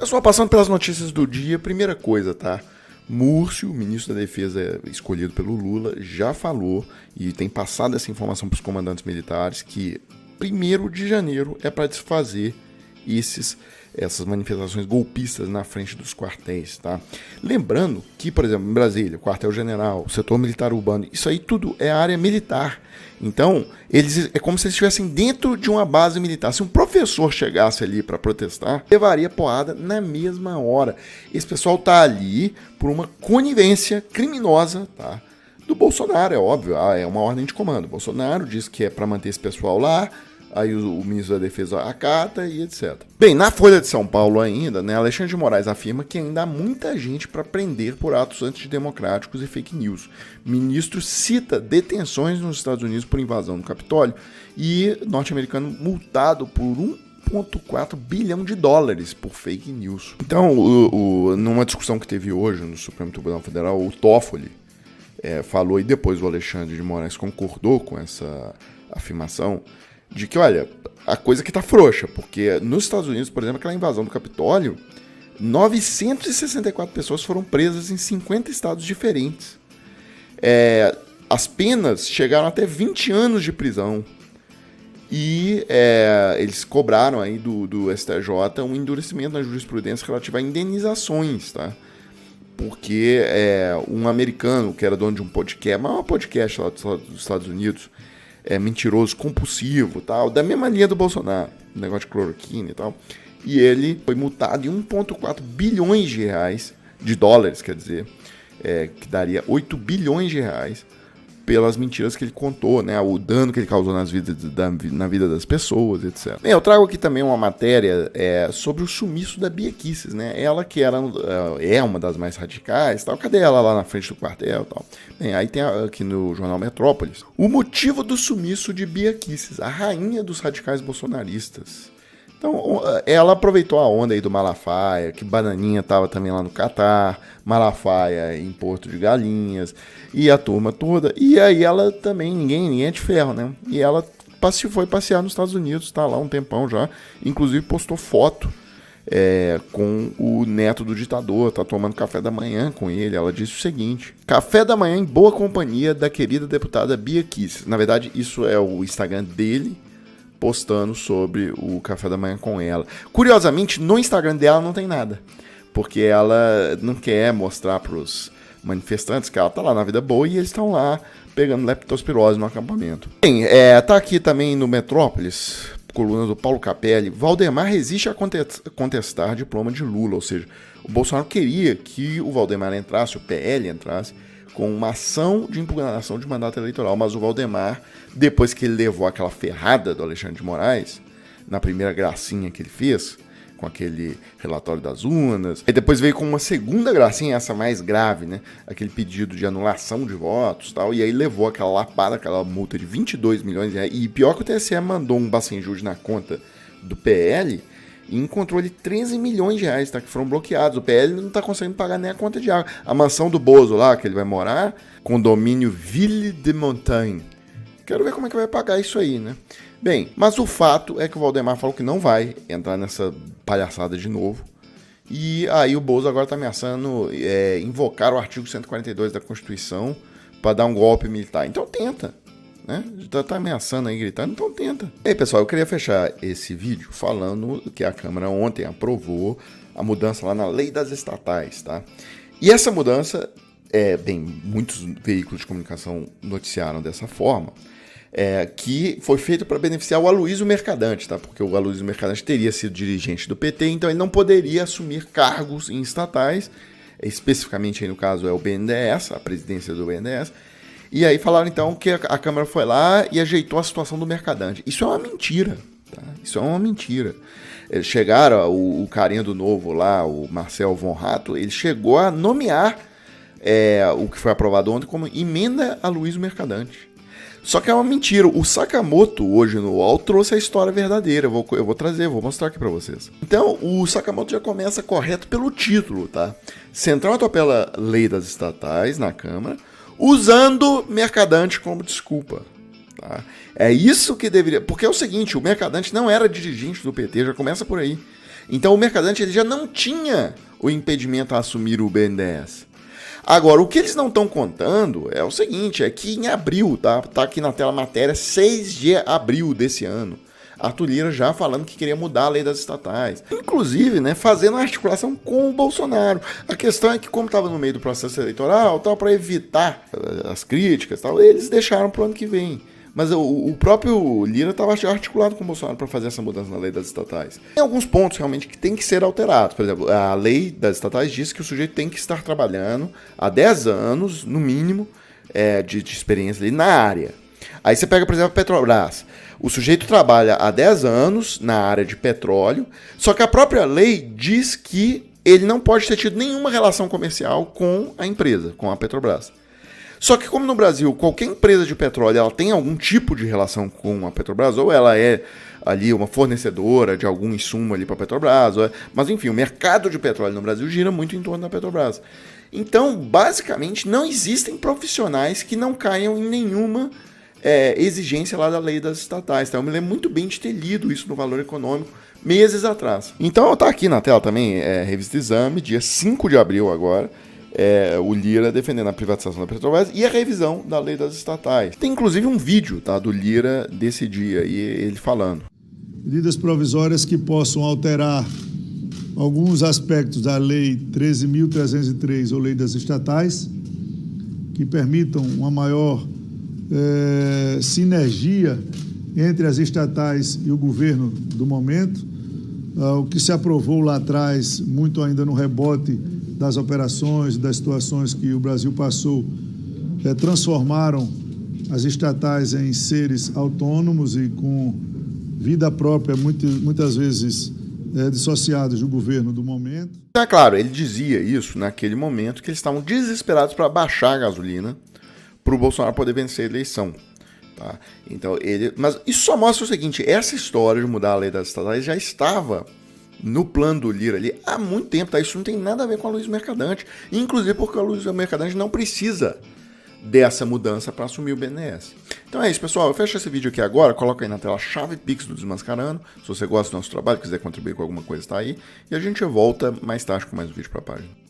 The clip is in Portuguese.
Pessoal, passando pelas notícias do dia, primeira coisa, tá? Múrcio, ministro da Defesa escolhido pelo Lula, já falou e tem passado essa informação para os comandantes militares que 1º de janeiro é para desfazer essas manifestações golpistas na frente dos quartéis, tá? Lembrando que, por exemplo, em Brasília, quartel-general, setor militar urbano, isso aí tudo é área militar. Então, é como se eles estivessem dentro de uma base militar. Se um professor chegasse ali para protestar, levaria porrada na mesma hora. Esse pessoal tá ali por uma conivência criminosa, tá? Do Bolsonaro, é óbvio, é uma ordem de comando. O Bolsonaro diz que é para manter esse pessoal lá, aí o ministro da Defesa acata e etc. Bem, na Folha de São Paulo ainda, né, Alexandre de Moraes afirma que ainda há muita gente para prender por atos antidemocráticos e fake news. O ministro cita detenções nos Estados Unidos por invasão do Capitólio e norte-americano multado por 1,4 bilhão de dólares por fake news. Então, numa discussão que teve hoje no Supremo Tribunal Federal, o Toffoli falou, e depois o Alexandre de Moraes concordou com essa afirmação, de que, olha, a coisa que tá frouxa, porque nos Estados Unidos, por exemplo, aquela invasão do Capitólio, 964 pessoas foram presas em 50 estados diferentes. As penas chegaram até 20 anos de prisão. E eles cobraram aí do STJ um endurecimento na jurisprudência relativo a indenizações, tá? Porque um americano que era dono de um podcast, mas um podcast lá dos Estados Unidos, mentiroso, compulsivo, tal, da mesma linha do Bolsonaro, negócio de cloroquina e tal, e ele foi multado em 1,4 bilhões de reais, de dólares, quer dizer, que daria 8 bilhões de reais, pelas mentiras que ele contou, né, o dano que ele causou na vida das pessoas, etc. Bem, eu trago aqui também uma matéria sobre o sumiço da Bia Kicis, né, ela que é uma das mais radicais, tal. Cadê ela lá na frente do quartel, tal? Bem, aí tem aqui no jornal Metrópolis o motivo do sumiço de Bia Kicis, a rainha dos radicais bolsonaristas. Então, ela aproveitou a onda aí do Malafaia, que Bananinha estava também lá no Catar, Malafaia em Porto de Galinhas, e a turma toda. E aí ela também, ninguém é de ferro, né? E ela foi passear nos Estados Unidos, tá lá um tempão já, inclusive postou foto com o neto do ditador, tá tomando café da manhã com ele. Ela disse o seguinte: café da manhã em boa companhia da querida deputada Bia Kicis. Na verdade, isso é o Instagram dele, postando sobre o café da manhã com ela. Curiosamente, no Instagram dela não tem nada, porque ela não quer mostrar para os manifestantes que ela tá lá na vida boa e eles estão lá pegando leptospirose no acampamento. Bem, tá aqui também no Metrópolis, coluna do Paulo Capelli: Valdemar resiste a contestar diploma de Lula, ou seja, o Bolsonaro queria que o Valdemar entrasse, o PL entrasse, com uma ação de impugnação de mandato eleitoral, mas o Valdemar, depois que ele levou aquela ferrada do Alexandre de Moraes, na primeira gracinha que ele fez, com aquele relatório das urnas, e depois veio com uma segunda gracinha, essa mais grave, né, aquele pedido de anulação de votos, tal, e aí levou aquela lapada, aquela multa de 22 milhões de reais, e pior que o TSE mandou um bacenjude na conta do PL, e encontrou ali 13 milhões de reais, tá, que foram bloqueados. O PL não tá conseguindo pagar nem a conta de água. A mansão do Bozo lá, que ele vai morar, condomínio Ville de Montagne. Quero ver como é que vai pagar isso aí, né? Bem, mas o fato é que o Valdemar falou que não vai entrar nessa palhaçada de novo. E aí o Bozo agora tá ameaçando invocar o artigo 142 da Constituição para dar um golpe militar. Então tenta, né? Tá ameaçando aí, gritando, então tenta. E aí, pessoal, eu queria fechar esse vídeo falando que a Câmara ontem aprovou a mudança lá na lei das estatais, tá? E essa mudança, muitos veículos de comunicação noticiaram dessa forma, que foi feito para beneficiar o Aloysio Mercadante, tá? Porque o Aloysio Mercadante teria sido dirigente do PT, então ele não poderia assumir cargos em estatais, especificamente aí no caso é o BNDES, a presidência do BNDES. E aí falaram então que a Câmara foi lá e ajeitou a situação do Mercadante. Isso é uma mentira, tá? Isso é uma mentira. Eles chegaram, o carinha do Novo lá, o Marcel Von Ratto, ele chegou a nomear o que foi aprovado ontem como emenda a Aloysio Mercadante. Só que é uma mentira. O Sakamoto, hoje no UOL, trouxe a história verdadeira. Eu vou mostrar aqui pra vocês. Então, o Sakamoto já começa correto pelo título, tá? Central atropela lei das estatais na Câmara, usando Mercadante como desculpa. Tá? É isso que deveria... Porque é o seguinte, o Mercadante não era dirigente do PT, já começa por aí. Então o Mercadante ele já não tinha o impedimento a assumir o BNDES. Agora, o que eles não estão contando é o seguinte, é que em abril, tá aqui na tela a matéria, 6 de abril desse ano, Arthur Lira já falando que queria mudar a lei das estatais. Inclusive, né, fazendo uma articulação com o Bolsonaro. A questão é que, como estava no meio do processo eleitoral, para evitar as críticas, eles deixaram para o ano que vem. Mas o próprio Lira estava articulado com o Bolsonaro para fazer essa mudança na lei das estatais. Tem alguns pontos realmente que tem que ser alterados. Por exemplo, a lei das estatais diz que o sujeito tem que estar trabalhando há 10 anos, no mínimo, de experiência ali na área. Aí você pega, por exemplo, a Petrobras. O sujeito trabalha há 10 anos na área de petróleo, só que a própria lei diz que ele não pode ter tido nenhuma relação comercial com a empresa, com a Petrobras. Só que como no Brasil, qualquer empresa de petróleo ela tem algum tipo de relação com a Petrobras, ou ela é ali uma fornecedora de algum insumo ali para a Petrobras, mas enfim, o mercado de petróleo no Brasil gira muito em torno da Petrobras. Então, basicamente, não existem profissionais que não caiam em nenhuma exigência lá da lei das estatais. Então, eu me lembro muito bem de ter lido isso no Valor Econômico meses atrás. Então, está aqui na tela também, Revista Exame, dia 5 de abril agora, o Lira defendendo a privatização da Petrobras e a revisão da lei das estatais. Tem inclusive um vídeo, tá, do Lira desse dia, e ele falando. Medidas provisórias que possam alterar alguns aspectos da Lei 13.303, ou Lei das Estatais, que permitam uma maior sinergia entre as estatais e o governo do momento. O que se aprovou lá atrás, muito ainda no rebote das operações, das situações que o Brasil passou, transformaram as estatais em seres autônomos e com vida própria, muitas vezes dissociados do governo do momento. É claro, ele dizia isso naquele momento que eles estavam desesperados para baixar a gasolina para o Bolsonaro poder vencer a eleição. Tá? Então, mas isso só mostra o seguinte, essa história de mudar a lei das estatais já estava no plano do Lira ali há muito tempo, tá? Isso não tem nada a ver com a Luiza Mercadante, inclusive porque a Luiza Mercadante não precisa dessa mudança para assumir o BNDES. Então é isso, pessoal, eu fecho esse vídeo aqui agora, coloca aí na tela a chave Pix do Desmascarando, se você gosta do nosso trabalho, quiser contribuir com alguma coisa, tá aí, e a gente volta mais tarde com mais um vídeo para a página.